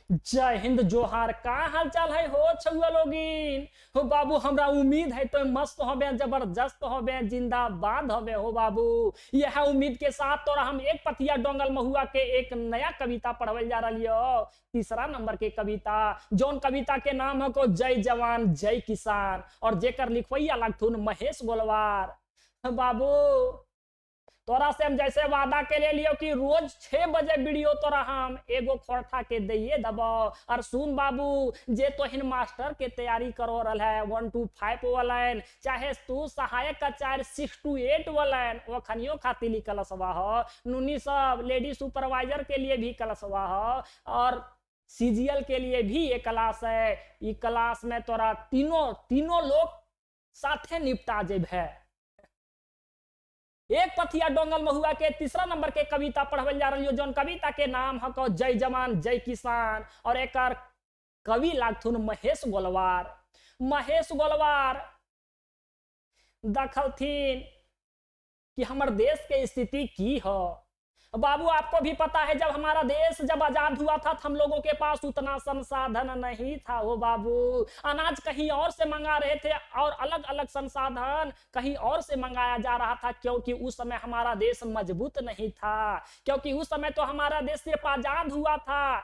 जय हिंद जोहार। का हाल चाल है हो छुआ लोगिन? हो बाबू, हमरा उम्मीद है तो मस्त होबे, जबरदस्त होबे, जिंदाबाद होबे हो बाबू। यह उम्मीद के साथ तोरा हम एक पतिया डोंगल महुआ के एक नया कविता पढ़वल जा रही हो। तीसरा नंबर के कविता, जौन कविता के नाम है को जय जवान जय किसान, और जेकर लिखवैया लागथुन महेश गोलवार। बाबू, तोरा से हम जैसे वादा के ले लियो कि रोज 6 बजे वीडियो तोरा हम एगो खोरठा के दइए दबो। और सुन बाबू, जे तोहिन मास्टर के तैयारी करो रहा है 1 to 5 वालन, चाहे तू सहायक का 6 to 8 वालन, वो खनियो खाती ली कलसवा हो। नुनी सब लेडी सुपरवाइजर के लिए भी कलसवा हो, और सीजीएल के लिए भी ये क्लास है। ये क्लास में तोरा तीनों लोग साथे निपटा जेब है। एक पथिया डोंगल महुआ के तीसरा नंबर के कविता पढ़वल जा रही हो, जौन कविता के नाम है जय जवान जय किसान, और एक कवि लागथुन महेश गोलवार। महेश गोलवार दखलथिन कि हमर देश के स्थिति की हो। बाबू, आपको भी पता है जब हमारा देश जब आजाद हुआ था तो हम लोगों के पास उतना संसाधन नहीं था हो बाबू। अनाज कहीं और से मंगा रहे थे, और अलग अलग संसाधन कहीं और से मंगाया जा रहा था, क्योंकि उस समय हमारा देश मजबूत नहीं था। क्योंकि उस समय तो हमारा देश सिर्फ आजाद हुआ था,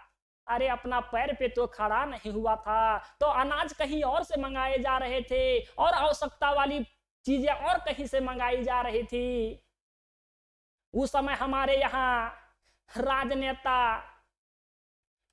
अरे अपना पैर पे तो खड़ा नहीं हुआ था। तो अनाज कहीं और से मंगाए जा रहे थे, और आवश्यकता वाली चीजें और कहीं से मंगाई जा रही थी। उस समय हमारे यहाँ राजनेता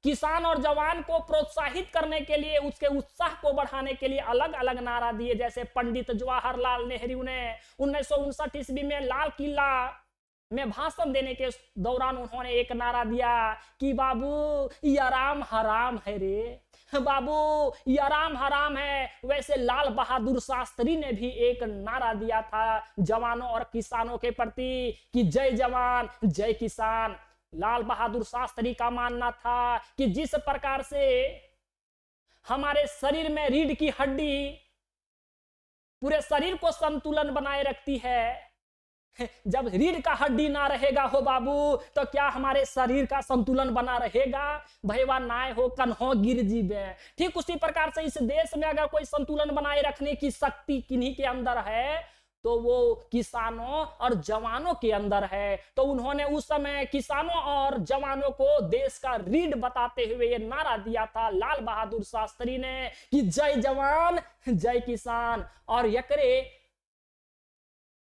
किसान और जवान को प्रोत्साहित करने के लिए, उसके उत्साह को बढ़ाने के लिए अलग अलग नारा दिए। जैसे पंडित जवाहरलाल नेहरू ने 1959 ईस्वी में लाल किला में भाषण देने के दौरान उन्होंने एक नारा दिया कि बाबू ये आराम हराम है रे, बाबू ये आराम हराम है। वैसे लाल बहादुर शास्त्री ने भी एक नारा दिया था जवानों और किसानों के प्रति कि जय जवान जय किसान। लाल बहादुर शास्त्री का मानना था कि जिस प्रकार से हमारे शरीर में रीढ़ की हड्डी पूरे शरीर को संतुलन बनाए रखती है, जब रीढ़ का हड्डी ना रहेगा हो बाबू तो क्या हमारे शरीर का संतुलन बना रहेगा? भैया नाय हो कन्हो गिर जीवे। ठीक उसी प्रकार से इस देश में अगर कोई संतुलन बनाए रखने की शक्ति किन्हीं के अंदर है तो वो किसानों और जवानों के अंदर है। तो उन्होंने उस समय किसानों और जवानों को देश का रीढ़ बताते हुए ये नारा दिया था लाल बहादुर शास्त्री ने कि जय जवान जय किसान। और यकरे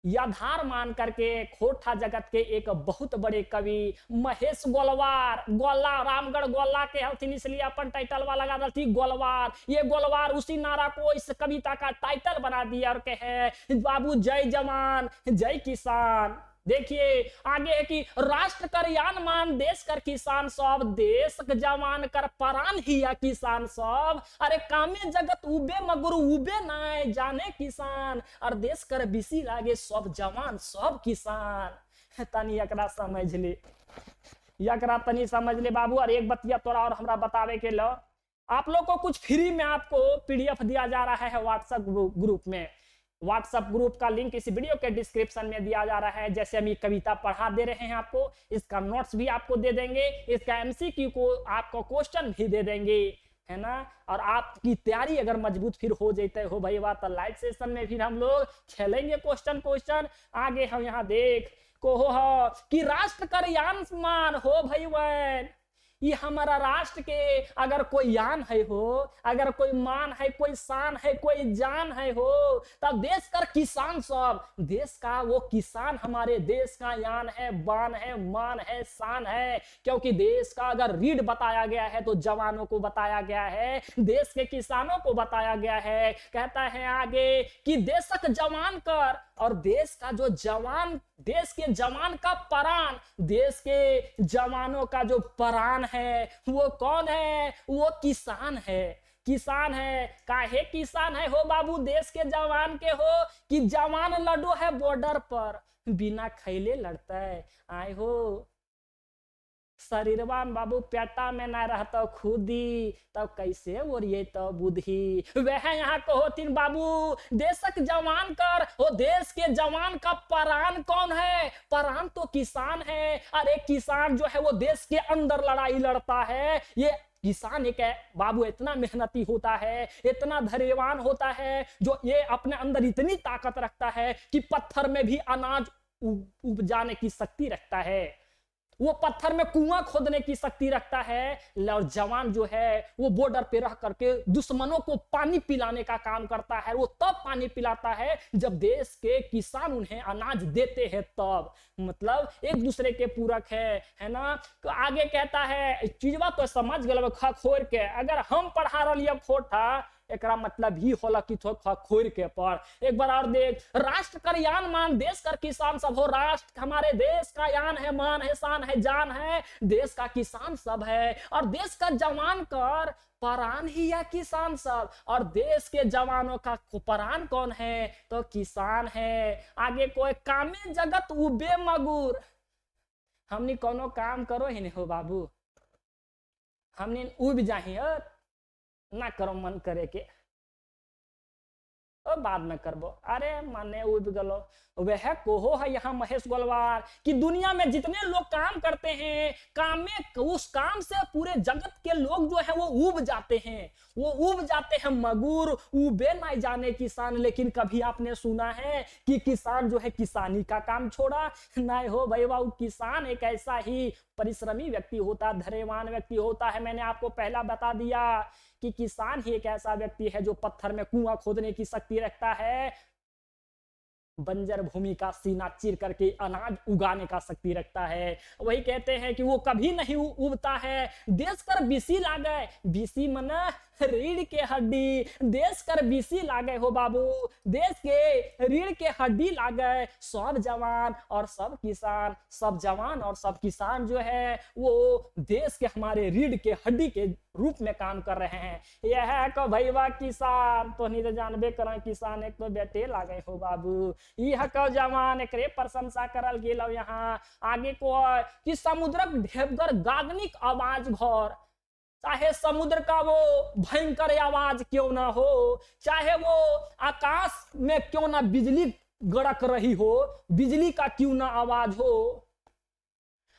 आधार मान करके खोरठा जगत के एक बहुत बड़े कवि महेश गोलवार, गोला रामगढ़ गोला के हथिन, इसलिए अपन टाइटल वाला लगा थी गोलवार। ये गोलवार उसी नारा को इस कविता का टाइटल बना दिया और कहे बाबू जय जवान जय किसान। देखिए आगे है कि राष्ट्र कर यान मान देश कर किसान सब, देश जवान कर परान हिया किसान सब। अरे कामे जगत उबे मगुरु उबे नाय जाने किसान, और देश कर बिसी लागे सब जवान सब किसान। तनी एकरा समझ ले, एकरा तनी समझ ले बाबू। और एक बतिया तोरा और हमरा बतावे के लो, आप लोग को कुछ फ्री में आपको पीडीएफ दिया जा रहा है व्हाट्सएप ग्रुप में। व्हाट्सएप ग्रुप का लिंक इस वीडियो के डिस्क्रिप्शन में दिया जा रहा है। जैसे हम ये कविता पढ़ा दे रहे हैं आपको, इसका नोट्स भी आपको दे देंगे, इसका एमसीक्यू को आपको क्वेश्चन भी दे देंगे, है ना। और आपकी तैयारी अगर मजबूत फिर हो जाते हो भाई बात, तो लाइव सेशन में फिर हम लोग खेलेंगे क्वेश्चन। आगे हम यहाँ देख को हो कि राष्ट्र कर यान मान हो भाई बहन, ये हमारा राष्ट्र के अगर कोई यान है हो, अगर कोई मान है, कोई शान है, कोई जान है हो, तब देश कर किसान सब, देश का वो किसान हमारे देश का यान है, बान है, मान है, शान है। क्योंकि देश का अगर रीढ़ बताया गया है तो जवानों को बताया गया है, देश के किसानों को बताया गया है। कहता है आगे कि देशक जवान कर, और देश का जो जवान, देश के जवान का प्राण, देश के जवानों का जो प्राण है वो कौन है? वो किसान है। किसान है, काहे किसान है हो बाबू देश के जवान के हो कि जवान लड़ो है बॉर्डर पर, बिना खैले लड़ता है। आए हो शरीरवा बाबू पेटा में ना रहता खुदी, तब कैसे ओरिए तो बुद्धि। वह यहाँ कहो तीन बाबू देशक जवान कर, वो देश के जवान का प्राण कौन है? प्राण तो किसान है। अरे किसान जो है वो देश के अंदर लड़ाई लड़ता है, ये किसान एक बाबू इतना मेहनती होता है, इतना धैर्यवान होता है, जो ये अपने अंदर इतनी ताकत रखता है कि पत्थर में भी अनाज उपजाने की शक्ति रखता है, वो पत्थर में कुआं खोदने की शक्ति रखता है। और जवान जो है वो बॉर्डर पे रह करके दुश्मनों को पानी पिलाने का काम करता है। वो तब पानी पिलाता है जब देश के किसान उन्हें अनाज देते हैं, तब मतलब एक दूसरे के पूरक है ना। तो आगे कहता है चीजवा तो समझ गए खखोर के, अगर हम पढ़ा रही खोटा एकरा मतलब ही होला कि खोर के पर। एक बार और देख, राष्ट्र कर यान मान देश कर किसान सब हो, राष्ट्र हमारे देश का यान है, मान है, शान है, जान है, देश का किसान सब है। और देश का जवान कर परान ही या किसान सब, और देश के जवानों का परान कौन है तो किसान है। आगे कोई कामे जगत उबे मगुर, हमने कोनो काम करो ही नहीं हो बाबू, हमने उब जाही ना करो मन करे के बाद में करबो, अरे माने उब गलो। वह कोहो है यहाँ महेश गोलवार कि दुनिया में जितने लोग काम करते हैं, काम में उस काम से पूरे जगत के लोग जो है वो उब जाते हैं, वो उब जाते हैं मगुर, उबे ना जाने किसान। लेकिन कभी आपने सुना है कि किसान जो है किसानी का काम छोड़ा? नहीं हो भाई, वो किसान एक ऐसा ही परिश्रमी व्यक्ति होता, धैर्यवान व्यक्ति होता है। मैंने आपको पहला बता दिया कि किसान ही एक ऐसा व्यक्ति है जो पत्थर में कुआं खोदने की शक्ति रखता है, बंजर भूमि का सीना चीर करके अनाज उगाने का शक्ति रखता है। वही कहते हैं कि वो कभी नहीं उबता है। देश कर बीसी लागे, बीसी मना रीढ़ के हड्डी, देश कर बीसी लागे हो बाबू, देश के रीढ़ के हड्डी लागे। सब जवान और सब किसान, सब जवान और सब किसान जो है वो देश के हमारे रीढ़ के हड्डी के रूप में काम कर रहे हैं। यह है को भैया किसान तो नहीं तो जानबे करें, किसान एक तो बेटे लागे हो बाबू, यह को जवान एक प्रशंसा करल गेल। यहाँ आगे को कि समुद्रक ढेबगर गागनिक आवाज घर, चाहे समुद्र का वो भयंकर आवाज क्यों ना हो, चाहे वो आकाश में क्यों ना बिजली गड़क रही हो, बिजली का क्यों ना आवाज हो,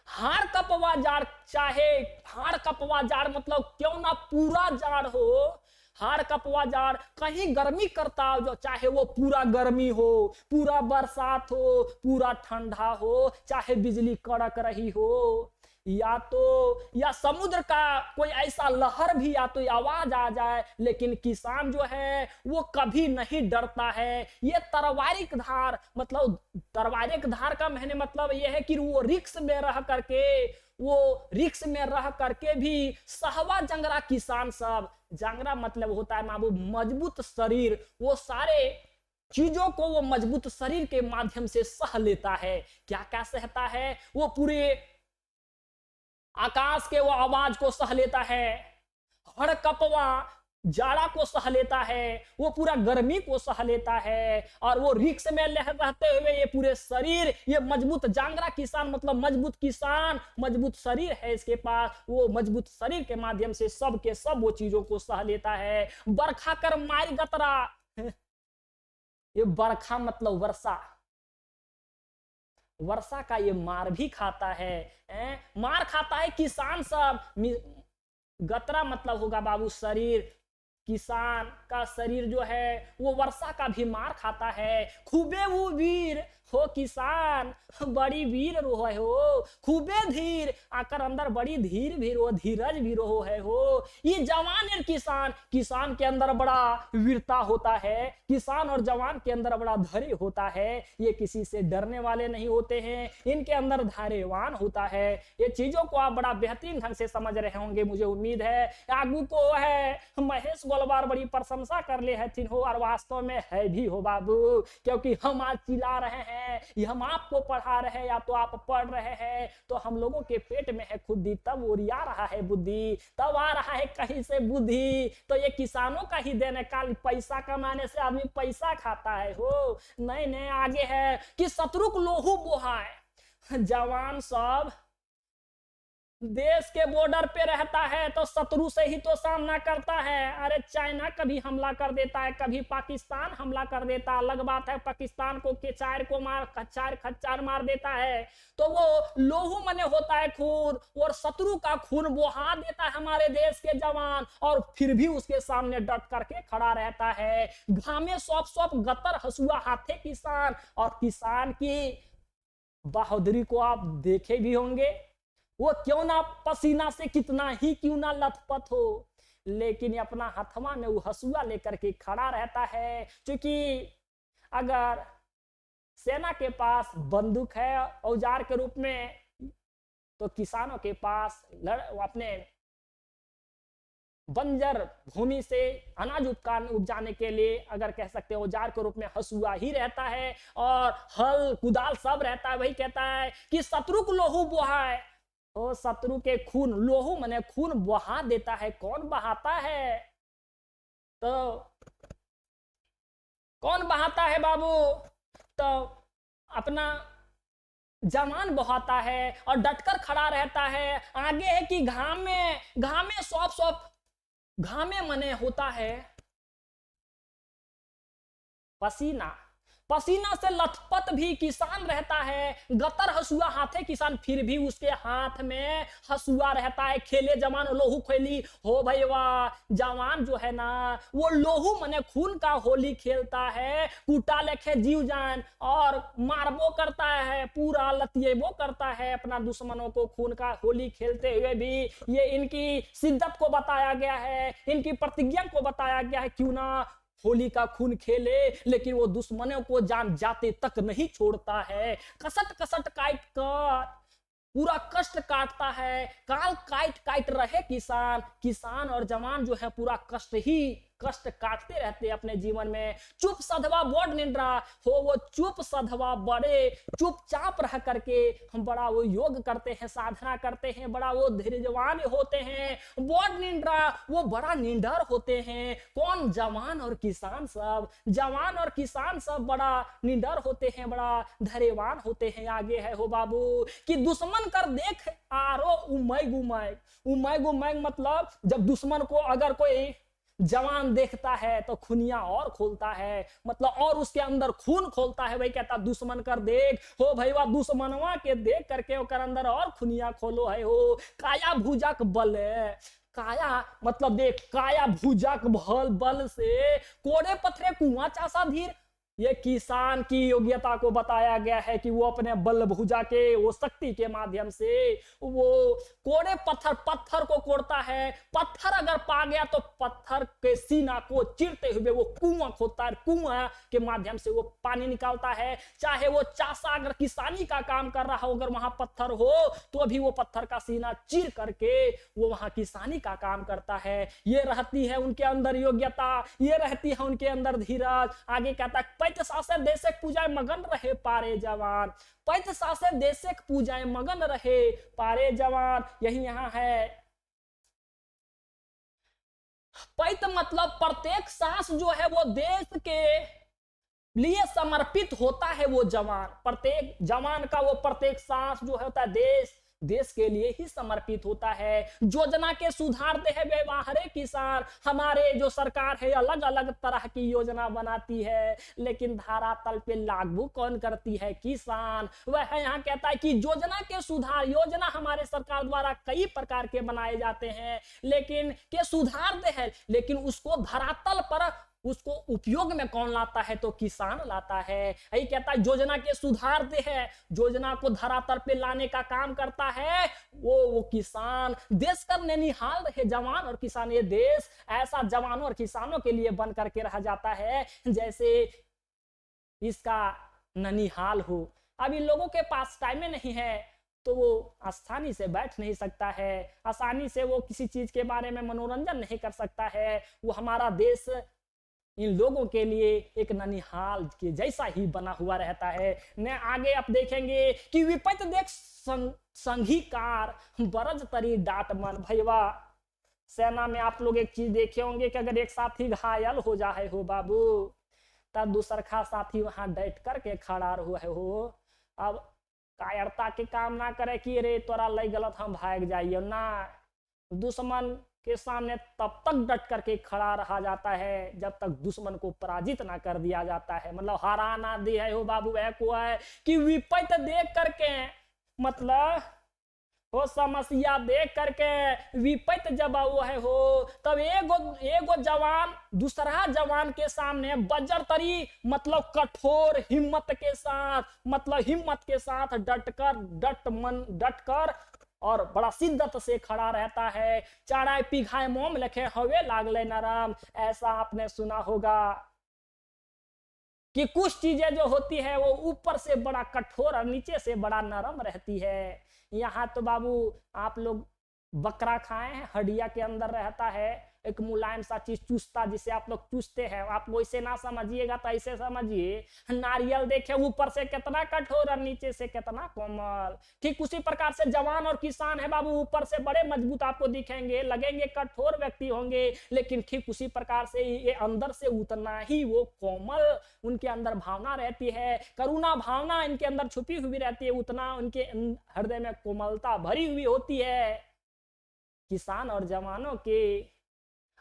हाड़ कपवा जाड़, चाहे हाड़ कपवा जाड़ मतलब क्यों ना पूरा जाड़ हो, हाड़ कपवा जाड़ कहीं गर्मी करता हो, चाहे वो पूरा गर्मी हो, पूरा बरसात हो, पूरा ठंडा हो, चाहे बिजली कड़क रही हो, या समुद्र का कोई ऐसा लहर भी या तो आवाज आ जाए, लेकिन किसान जो है वो कभी नहीं डरता है। ये तरवारिक धार, मतलब तरवारिक धार का मैंने मतलब ये है कि वो रिक्स में रह करके, वो रिक्स में रह करके भी सहवा जंगरा किसान सब, जंगरा मतलब होता है माबू मजबूत शरीर, वो सारे चीजों को वो मजबूत शरीर के माध्यम से सह लेता है। क्या क्या सहता है? वो पूरे आकाश के वो आवाज को सह लेता है, हर कपवा जाड़ा को सह लेता है, वो पूरा गर्मी को सह लेता है, और वो रिक्स में रहते हुए ये पूरे शरीर, ये मजबूत जांगरा किसान मतलब मजबूत किसान, मजबूत शरीर है इसके पास, वो मजबूत शरीर के माध्यम से सब के सब वो चीजों को सह लेता है। बरखा कर मार गतरा, ये बरखा मतलब वर्षा, वर्षा का ये मार भी खाता है, मार खाता है किसान सब। गतरा मतलब होगा बाबू शरीर, किसान का शरीर जो है वो वर्षा का भी मार खाता है। खूबे वो वीर हो किसान, बड़ी वीर रो है हो, खूबे धीर आकर अंदर बड़ी धीर भी रो, धीरज भी रो है हो। ये जवान और किसान, किसान के अंदर बड़ा वीरता होता है, किसान और जवान के अंदर बड़ा धैर्य होता है। ये किसी से डरने वाले नहीं होते हैं, इनके अंदर धैर्यवान होता है। ये चीजों को आप बड़ा बेहतरीन ढंग से समझ रहे होंगे, मुझे उम्मीद है। आगू को है महेश गोलवार बड़ी प्रशंसा कर ले है हो, और वास्तव में है भी हो बाबू, क्योंकि हम आज चिल्ला रहे हैं, ये हम आपको पढ़ा रहे हैं या तो आप पढ़ रहे हैं, तो हम लोगों के पेट में है खुदी, तब ओरिया रहा है बुद्धि, तब आ रहा है कहीं से बुद्धि। तो ये किसानों का ही देने का, पैसा कमाने से आदमी पैसा खाता है हो, नहीं नहीं। आगे है कि शत्रुक लोहू बोहाय, जवान सब देश के बॉर्डर पे रहता है तो शत्रु से ही तो सामना करता है। अरे चाइना कभी हमला कर देता है, कभी पाकिस्तान हमला कर देता है। अलग बात है पाकिस्तान को केचार को मार खच्चार मार देता है तो वो लोहू मने होता है खून, और शत्रु का खून बहा देता है हमारे देश के जवान, और फिर भी उसके सामने डट करके खड़ा रहता है। घामे सौंप सौंप गतर हसुआ हाथे किसान, और किसान की बहादुरी को आप देखे भी होंगे। वो क्यों ना पसीना से कितना ही क्यों ना लथपथ हो, लेकिन अपना हथवा में वो हसुआ लेकर के खड़ा रहता है। क्योंकि अगर सेना के पास बंदूक है औजार के रूप में, तो किसानों के पास अपने बंजर भूमि से अनाज उपजाने के लिए अगर कह सकते हैं औजार के रूप में हसुआ ही रहता है, और हल कुदाल सब रहता है। वही कहता है कि शत्रु को लोहू बहाए, तो शत्रु के खून, लोहू मने खून बहा देता है। कौन बहाता है? तो कौन बहाता है बाबू? तो अपना जवान बहाता है और डटकर खड़ा रहता है। आगे है कि घामे सौंप घामे मने होता है पसीना, पसीना से लथपथ भी किसान रहता है। गतर हसुआ हाथे किसान, फिर भी उसके हाथ में हसुआ रहता है। खेले जवान लोहू खेली हो भाई वाह। जवान जो है ना वो लोहू मने खून का होली खेलता है। कूटा लेखे जीव जान और मारबो करता है, पूरा लतियेबो करता है अपना दुश्मनों को। खून का होली खेलते हुए भी ये इनकी शिद्दत को बताया गया है, इनकी प्रतिज्ञा को बताया गया है। क्यों ना होली का खून खेले, लेकिन वो दुश्मनों को जान जाते तक नहीं छोड़ता है। कसट कसट काट कर पूरा कष्ट काटता है। काल काट काट रहे किसान और जवान जो है पूरा कष्ट काटते रहते अपने जीवन में। चुप सधवा बोर्ड निंद्रा हो, वो चुप सधवा बड़े चुपचाप रह करके हम बड़ा वो योग करते हैं, साधना करते हैं, बड़ा वो धैर्यवान होते हैं। बोर्ड निंद्रा वो बड़ा निडर होते हैं। कौन? जवान और किसान सब। जवान और किसान सब बड़ा निडर होते हैं, बड़ा धैर्यवान होते हैं। आगे है हो बाबू कि दुश्मन कर देख आरो उमैग मतलब जब दुश्मन को अगर कोई जवान देखता है तो खुनिया और खोलता है, मतलब और उसके अंदर खून खोलता है। वही कहता दुश्मन कर देख हो भैया, दुश्मनवा के देख करके ओकर अंदर और खुनिया खोलो है हो। काया भुजक बल, काया मतलब देख, काया भुजक बल से कोड़े पत्थरे कुआं चासा धीर। ये किसान की योग्यता को बताया गया है कि वो अपने बल भुजा के, वो शक्ति के माध्यम से वो कोड़े पत्थर को कोड़ता है। पत्थर अगर पा गया तो पत्थर के सीना को चीरते हुए वो कुआं खोदता है, कुआं के माध्यम से वो पानी निकालता है। चाहे वो चासा अगर किसानी का काम कर रहा हो, अगर वहां पत्थर हो तो भी वो पत्थर का सीना चीर करके वो वहां किसानी का काम करता है। ये रहती है उनके अंदर योग्यता, ये रहती है उनके अंदर धीरज। आगे कहता है पैत सासे देशक पूजाए मगन रहे पारे जवान, पैत सासे देशक पूजाए मगन रहे पारे जवान। यही यहां है। पैत मतलब प्रत्येक सांस जो है वो देश के लिए समर्पित होता है। वो जवान, प्रत्येक जवान का वो प्रत्येक सांस जो होता है देश के लिए ही समर्पित होता है। योजना के सुधारते हैं व्यवहारे किसान। हमारे जो सरकार है अलग अलग तरह की योजना बनाती है, लेकिन धरातल पे लागू कौन करती है? किसान। वह यहाँ कहता है कि योजना के सुधार, योजना हमारे सरकार द्वारा कई प्रकार के बनाए जाते हैं, लेकिन के सुधारते हैं, लेकिन उसको धरातल पर उसको उपयोग में कौन लाता है? तो किसान लाता है। यही कहता है योजना के सुधारते हैं, योजना को धरातल पे लाने का काम करता है वो किसान। देश का ननिहाल रहे जवान और किसान। ये देश ऐसा जवानों और किसानों के लिए बन करके रह जाता है जैसे इसका ननिहाल हो। अब इन लोगों के पास टाइम नहीं है तो वो आसानी से बैठ नहीं सकता है, आसानी से वो किसी चीज के बारे में मनोरंजन नहीं कर सकता है। वो हमारा देश इन लोगों के लिए एक ननिहाल के जैसा ही बना हुआ रहता है। ने आगे आप देखेंगे कि विपत देख संघीकार बरज तरी डाट मन। भैया सेना में आप लोग एक चीज देखे होंगे कि अगर एक साथी घायल हो जाए हो बाबू, तब दूसरा साथी वहां डट करके खड़ा हुआ है हो। अब कायरता के काम ना करे कि अरे तोरा लई गलत हम भाग जाइए ना। दुश्मन के सामने तब तक डट करके खड़ा रहा जाता है जब तक दुश्मन को पराजित ना कर दिया जाता है। मतलब हरा ना दे है हो बाबू है को है कि विपत देख करके, मतलब हो समस्या देख करके विपत जब वो है हो, तब एगो एगो जवान दूसरा जवान के सामने बजर तरी मतलब कठोर हिम्मत के साथ, मतलब हिम्मत के साथ डट कर और बड़ा शिद्दत से खड़ा रहता है। चाराय पिघाए मोम लखे हवे लागले नरम। ऐसा आपने सुना होगा कि कुछ चीजें जो होती है वो ऊपर से बड़ा कठोर और नीचे से बड़ा नरम रहती है। यहाँ तो बाबू आप लोग बकरा खाए हैं, हड्डिया के अंदर रहता है एक मुलायम सा चीज चूसता, जिसे आप लोग चूसते हैं। आप वैसे ना समझिएगा तो ऐसे समझिए, नारियल देखे ऊपर से कितना कठोर और नीचे से कितना कोमल। ठीक उसी प्रकार से जवान और किसान है बाबू, ऊपर से बड़े मजबूत आपको दिखेंगे, लगेंगे कठोर व्यक्ति होंगे, लेकिन ठीक उसी प्रकार से ये अंदर से उतना ही वो कोमल उनके अंदर भावना रहती है, करुणा भावना इनके अंदर छुपी हुई रहती है, उतना उनके हृदय में कोमलता भरी हुई होती है किसान और जवानों के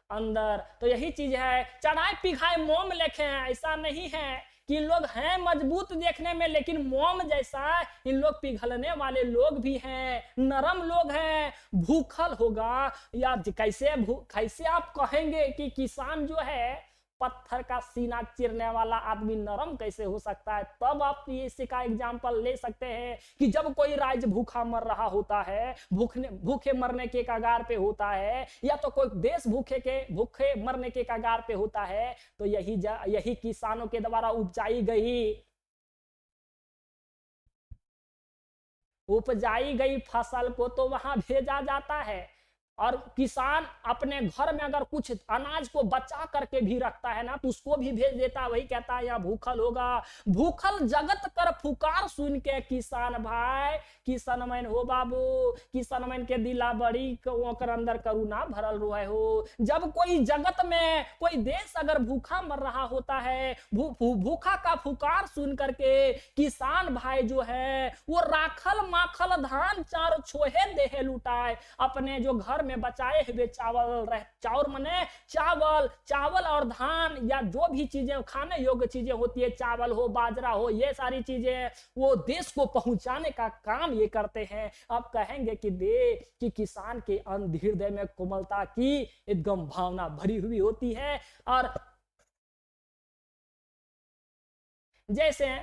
अंदर। तो यही चीज है, चढ़ाए पिघाए मोम लेखे हैं। ऐसा नहीं है कि इन लोग हैं मजबूत देखने में, लेकिन मोम जैसा इन लोग पिघलने वाले लोग भी हैं, नरम लोग हैं। भूखल होगा या कैसे आप कहेंगे कि किसान जो है पत्थर का सीना चीरने वाला आदमी नरम कैसे हो सकता है? तब आप इसी का एग्जाम्पल ले सकते हैं कि जब कोई राज्य भूखा मर रहा होता है, भूखे मरने के कगार पे होता है, या तो कोई देश भूखे मरने के कगार पे होता है, तो यही किसानों के द्वारा उपजाई गई फसल को तो वहां भेजा जाता है। और किसान अपने घर में अगर कुछ अनाज को बचा करके भी रखता है ना, तो उसको भी भेज देता है। वही कहता है यहाँ भूखल होगा। भूखल जगत कर पुकार सुन के किसान भाई, किसान मैन हो बाबू, किसान मैन के दिला बड़ी ओकर अंदर करुणा भरल रोए हो। जब कोई जगत में कोई देश अगर भूखा मर रहा होता है, भूखा का पुकार सुन करके किसान भाई जो है वो राखल माखल धान चार छोहे देहे लुटाए, अपने जो घर में बचाए हुए चावल और धान या जो भी चीजें खाने योग्य चीजें होती है, चावल हो बाजरा हो, ये सारी चीजें वो देश को पहुंचाने का काम ये करते हैं। आप कहेंगे कि किसान के हृदय में कोमलता की एकदम भावना भरी हुई होती है। और जैसे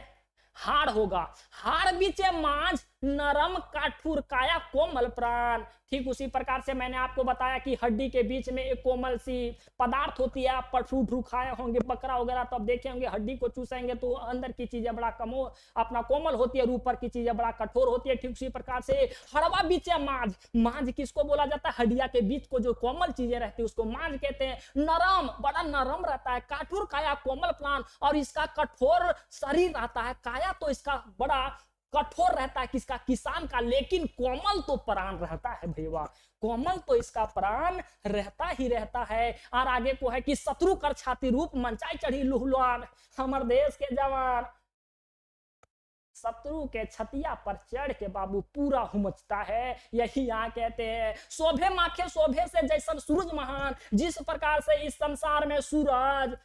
हाड़ होगा, हाड़ बीचे मांझ नरम काठुर काया कोमल प्राण। ठीक उसी प्रकार से मैंने आपको बताया कि हड्डी के बीच में एक कोमल सी पदार्थ होती है। आप पठरू खाए होंगे बकरा वगैरह, तो आप देखे होंगे हड्डी को चूसेंगे तो अंदर की चीजें बड़ा अपना कोमल होती है और ऊपर की चीजें बड़ा कठोर होती है। ठीक उसी प्रकार से हड़वा बीचे मांझ, मांझ किसको बोला जाता है? हड्डिया के बीच को जो कोमल चीजें रहती है उसको मांझ कहते हैं। नरम, बड़ा नरम रहता है। काठुर काया कोमल प्राण, और इसका कठोर शरीर रहता है। काया तो इसका बड़ा कठोर रहता है किसका? किसान का, लेकिन कोमल तो प्राण रहता है भैया, कोमल तो इसका प्राण रहता ही रहता है। और आगे को है कि शत्रु कर छाती रूप मंचाई चढ़ी लुहलुआन। हमारे देश के जवान शत्रु के छतिया पर चढ़ के बाबू पूरा हुमचता है। यही यहाँ कहते हैं शोभे माखे शोभे से जैसन सूरज महान। जिस प्रकार से इस संसार में सूरज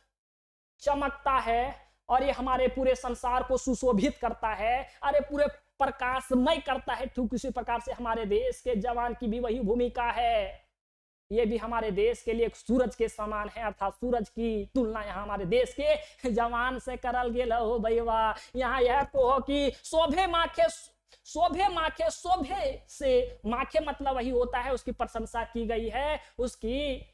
चमकता है और ये हमारे पूरे संसार को सुशोभित करता है, अरे पूरे प्रकाशमय करता है, ठीक उसी प्रकार से हमारे देश के जवान की भी वही भूमिका है। ये भी हमारे देश के लिए एक सूरज के समान है, अर्थात सूरज की तुलना यहाँ हमारे देश के जवान से करल गेल हो भैया। यहाँ यह कहो कि शोभे माखे शोभे से, माखे मतलब वही होता है उसकी प्रशंसा की गई है, उसकी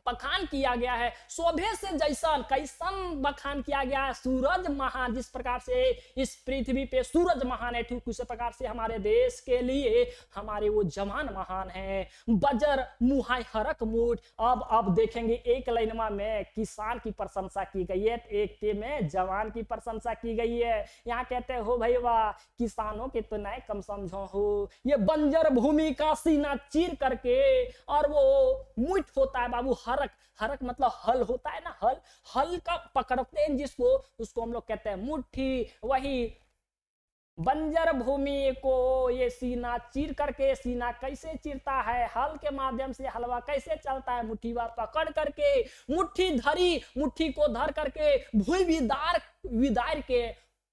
बखान किया गया है। शोभे से जैसन, कैसन बखान किया गया है? सूरज महान। जिस प्रकार से इस पृथ्वी पे सूरज महान है, ठीक उसी प्रकार से हमारे देश के लिए हमारे वो जवान महान हैं। बजर मुहाई हरक मुठ। अब देखेंगे एक लाइनमा में किसान की प्रशंसा की गई है, एक के में जवान की प्रशंसा की गई है। यहाँ कहते हो भाई वाह, किसानों के तो नए कम समझो हो, ये बंजर भूमि का सीना चीर करके, और वो मुठ होता है बाबू, हरक मतलब हल होता है ना, हल का पकड़ते हैं जिसको, उसको हम लोग कहते हैं मुट्ठी। वही बंजर भूमि को ये सीना चीर करके, सीना कैसे चीरता है, हल के माध्यम से हलवा कैसे चलता है, मुट्ठीवा पकड़ करके, मुट्ठी धरी, मुट्ठी को धर करके, भूमि विदार विदार के,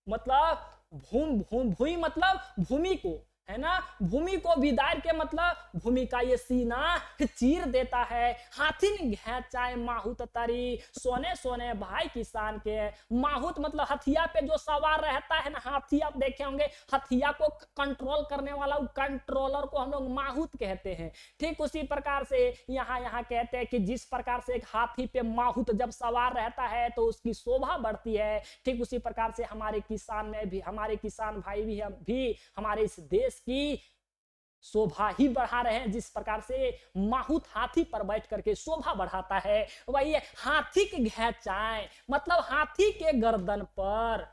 मतलब भूमि मतलब भूमि को, है ना, भूमि को विदार के मतलब भूमि का ये सीना चीर देता है। हाथिन घेचाए माहुत तरी, सोने सोने भाई किसान के। माहुत मतलब हथिया पे जो सवार रहता है ना, हाथी आप देखे होंगे, हथिया को कंट्रोल करने वाला कंट्रोलर को हम लोग माहुत कहते हैं। ठीक उसी प्रकार से यहाँ कहते हैं कि जिस प्रकार से एक हाथी पे माहुत जब सवार रहता है तो उसकी शोभा बढ़ती है, ठीक उसी प्रकार से हमारे किसान में भी, हमारे किसान भाई भी हमारे इस देश की शोभा ही बढ़ा रहे हैं। जिस प्रकार से माहुत हाथी पर बैठ करके शोभा बढ़ाता है, वही हाथी के घेचाएं मतलब हाथी के गर्दन पर,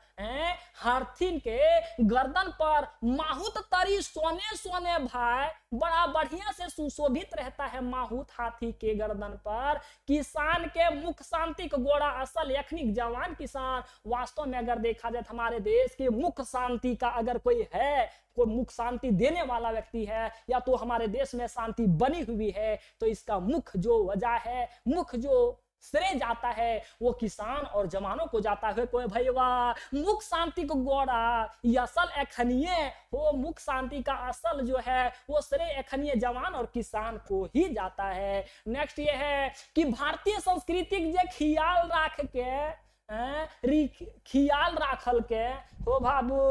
हाथी के गर्दन पर माहुत तरी सोने सोने भाई, बड़ा बढ़िया से सुशोभित रहता है माहुत हाथी के गर्दन पर। किसान के मुख शांति का गोड़ा असल यखनिक जवान किसान। वास्तव में अगर देखा जाए हमारे देश के मुख शांति का अगर कोई है, कोई मुख शांति देने वाला व्यक्ति है, या तो हमारे देश में शांति बनी हुई है, तो इसका मुख्य जो वजह है, मुख्य जो श्रेय जाता है वो किसान और जवानों को जाता है। कोई भैया मुख शांति को गोड़ा असल एखनीय हो, मुख शांति का असल जो है वो श्रेय एखनीय जवान और किसान को ही जाता है। नेक्स्ट ये है कि भारतीय संस्कृति जे ख्याल रख के, ख्याल राखल के हो बाबू,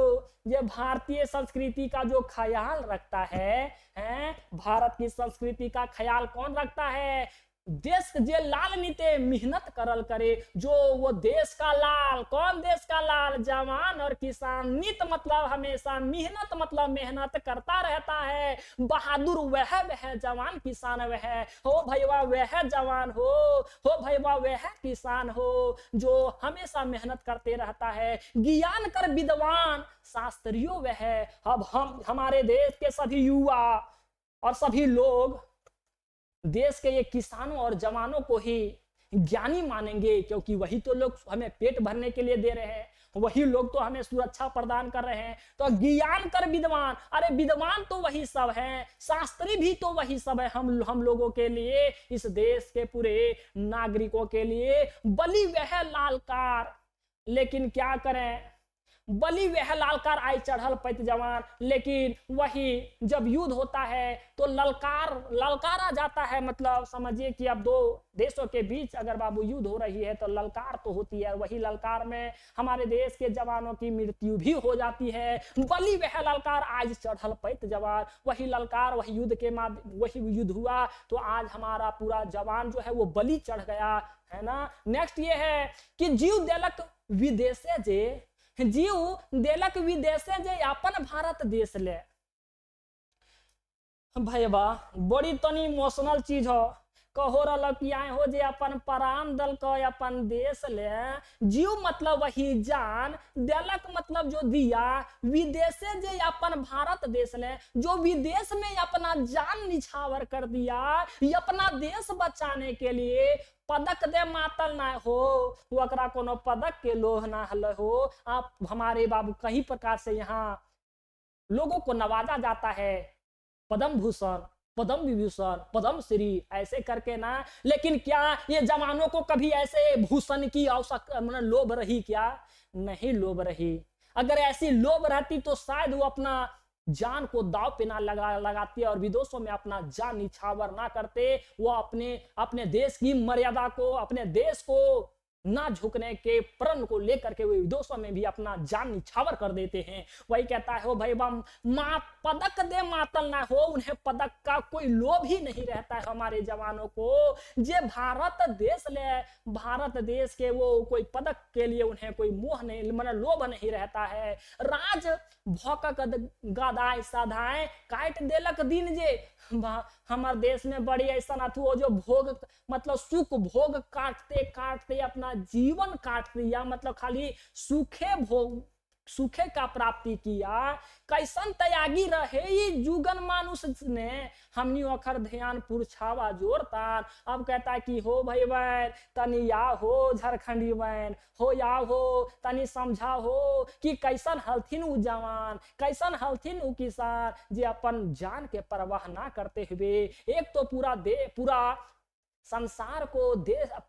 ये भारतीय संस्कृति का जो ख्याल रखता है, भारत की संस्कृति का ख्याल कौन रखता है? देश जे लाल नीते मेहनत करल करे, जो वो देश का लाल, कौन देश का लाल? जवान और किसान। नित मतलब हमेशा, मेहनत मतलब मेहनत करता रहता है। बहादुर वह जवान, किसान वह हो भैया, वह जवान हो भैया, वह किसान हो जो हमेशा मेहनत करते रहता है। ज्ञान कर विद्वान शास्त्रियों वह। अब हम हमारे देश के सभी युवा और सभी लोग देश के ये किसानों और जवानों को ही ज्ञानी मानेंगे, क्योंकि वही तो लोग हमें पेट भरने के लिए दे रहे हैं, वही लोग तो हमें सुरक्षा प्रदान कर रहे हैं। तो ज्ञान कर विद्वान, अरे विद्वान तो वही सब हैं, शास्त्री भी तो वही सब है हम लोगों के लिए, इस देश के पूरे नागरिकों के लिए। बलि वह लालकार, लेकिन क्या करें, बलि वह लालकार आई चढ़ल पैत जवान, लेकिन वही जब युद्ध होता है तो ललकारा जाता है। मतलब समझिए कि अब दो देशों के बीच अगर बाबू युद्ध हो रही है तो ललकार तो होती है, वही ललकार में हमारे देश के जवानों की मृत्यु भी हो जाती है। बलि वह ललकार आज चढ़ल पैत जवान, वही ललकार, वही युद्ध के वही युद्ध हुआ तो आज हमारा पूरा जवान जो है वो बलि चढ़ गया, है ना। नेक्स्ट ये है कि जीव देलक विदेशे जे, जीव देलक विदेशे जे अपन भारत देश ले। भैया बड़ी तनी इमोशनल चीज हो, कहो रहा कि आए हो जे अपन प्राण दल को अपन देश ले। जीव मतलब वही जान, देलक मतलब जो दिया, विदेशे जे अपन भारत देश ले, जो विदेश में अपना जान निछावर कर दिया ये अपना देश बचाने के लिए। पदक दे मातल ना हो, वकरा कोनो पदक के लोह ना हो। आप हमारे बाबू कई प्रकार से यहाँ लोगों को नवाजा जाता है, पद्म भूषण, पद्म विभूषण, पद्म श्री ऐसे करके ना। लेकिन क्या ये जवानों को कभी ऐसे भूषण की आवश्यकता, मतलब लोभ रही क्या? नहीं लोभ रही। अगर ऐसी लोभ रहती तो शायद वो अपना जान को दाव पे ना लगाते और विदेशों में अपना जान निछावर ना करते। वो अपने देश की मर्यादा को, अपने देश को ना झुकने के प्रण को लेकर के वे विदेशों में भी अपना जान निछावर कर देते हैं। वही कहता है हो भाई बम पदक दे मातल ना हो, उन्हें पदक का कोई लोभ ही नहीं रहता है हमारे जवानों को। जे भारत देश ले, भारत देश के वो कोई पदक के लिए उन्हें कोई मोह नहीं, मतलब लोभ नहीं रहता है। राज भौकक गदाय साधाए काट देलक दिन जे। हमारे देश में बड़ी ऐसा ना थी, वो जो भोग मतलब सुख भोग काटते काटते अपना जीवन काट दिया, मतलब खाली सूखे भोग, सुखे का प्राप्ति किया, कैसन त्यागी रहे ये जुगन मानुष ने, हमनी अखर ध्यान पुरछावा जोरतान। अब कहता है कि हो भाई बहन तनी या हो झारखंडी बहन हो या हो तनी समझा हो कि कैसन हलथिन उ जवान, कैसन हलथिन उ किसान, जे अपन जान के परवाह ना करते हुए एक तो पूरा संसार को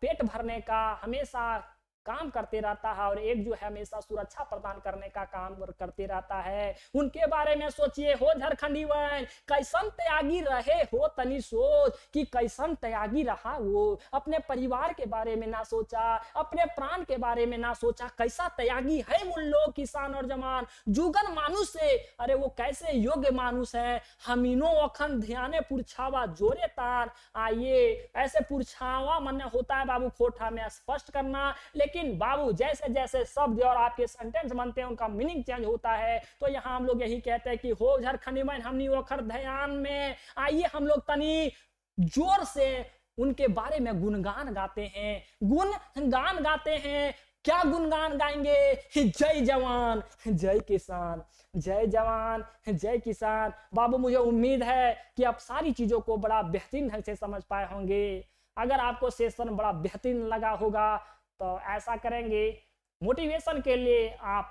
पेट भरने का हमेशा काम करते रहता है, और एक जो है हमेशा सुरक्षा प्रदान करने का काम करते रहता है। उनके बारे में सोचिए हो झारखंडी बहन, कैसन त्यागी रहे हो, तनी सोच कि कैसन त्यागी रहा वो, अपने परिवार के बारे में ना सोचा, अपने प्राण के बारे में ना सोचा, कैसा त्यागी है उन लोग किसान और जवान। जुगन मानुष से अरे वो कैसे योग्य मानुष है, हमीनो अखन ध्याने पुरछावा जोरे तार। आइए ऐसे पुरछावा मन होता है बाबू खोटा में स्पष्ट करना, लेकिन बाबू जैसे जैसे शब्द और आपके सेंटेंस बनते हैं उनका मीनिंग चेंज होता है। तो यहाँ हम लोग यही कहते हैं कि हो झारखंडी में हमनी ओखर ध्यान में, आइए हम लोग तनी जोर से उनके बारे में गुणगान गाते हैं, गुणगान गाते हैं। क्या गुणगान गाएंगे? जय जवान जय किसान, जय जवान जय किसान। बाबू मुझे उम्मीद है कि आप सारी चीजों को बड़ा बेहतरीन ढंग से समझ पाए होंगे। अगर आपको सेशन बड़ा बेहतरीन लगा होगा तो ऐसा करेंगे, मोटिवेशन के लिए आप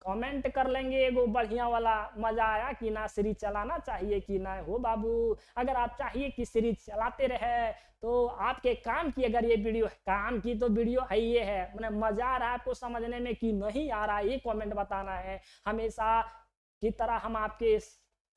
कमेंट कर लेंगे एगो बढ़िया वाला, मजा आया कि ना, सीरीज चलाना चाहिए कि ना हो बाबू। अगर आप चाहिए कि सीरीज चलाते रहे तो आपके काम की, अगर ये वीडियो काम की तो वीडियो है ये है, मैंने मजा आ रहा है आपको समझने में कि नहीं आ रहा है, ये कमेंट बताना है। हमेशा की तरह हम आपके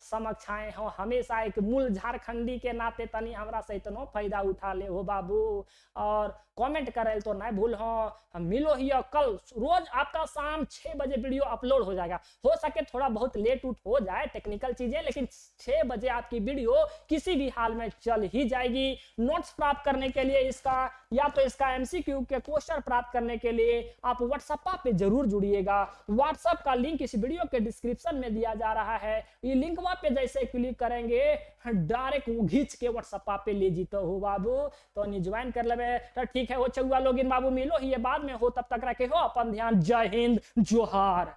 समक्ष आए हो, हमेशा एक मूल झारखंडी के नाते तनी हमरा से इतना फायदा उठा ले हो बाबू। और कमेंट करे तो नहीं भूल हो, हम मिलो ही कल रोज आपका शाम 6 बजे वीडियो अपलोड हो जाएगा। हो सके थोड़ा बहुत लेट उठ हो जाए टेक्निकल चीजें, लेकिन 6 बजे आपकी वीडियो किसी भी हाल में चल ही जाएगी। नोट्स प्राप्त करने के लिए इसका या तो इसका एमसीक्यू के क्वेश्चन प्राप्त करने के लिए आप व्हाट्सएप पे जरूर जुड़िएगा। व्हाट्सएप का लिंक इस वीडियो के डिस्क्रिप्शन में दिया जा रहा है। ये लिंक पे जैसे क्लिक करेंगे डायरेक्ट वो खींच के व्हाट्सएप पे ले जीतो हो बाबू, तो ज्वाइन कर लेवे। तो ठीक है हो चौवा लोगिन बाबू, मिलो ही ये बाद में हो, तब तक रखे हो अपन ध्यान। जय हिंद जोहार।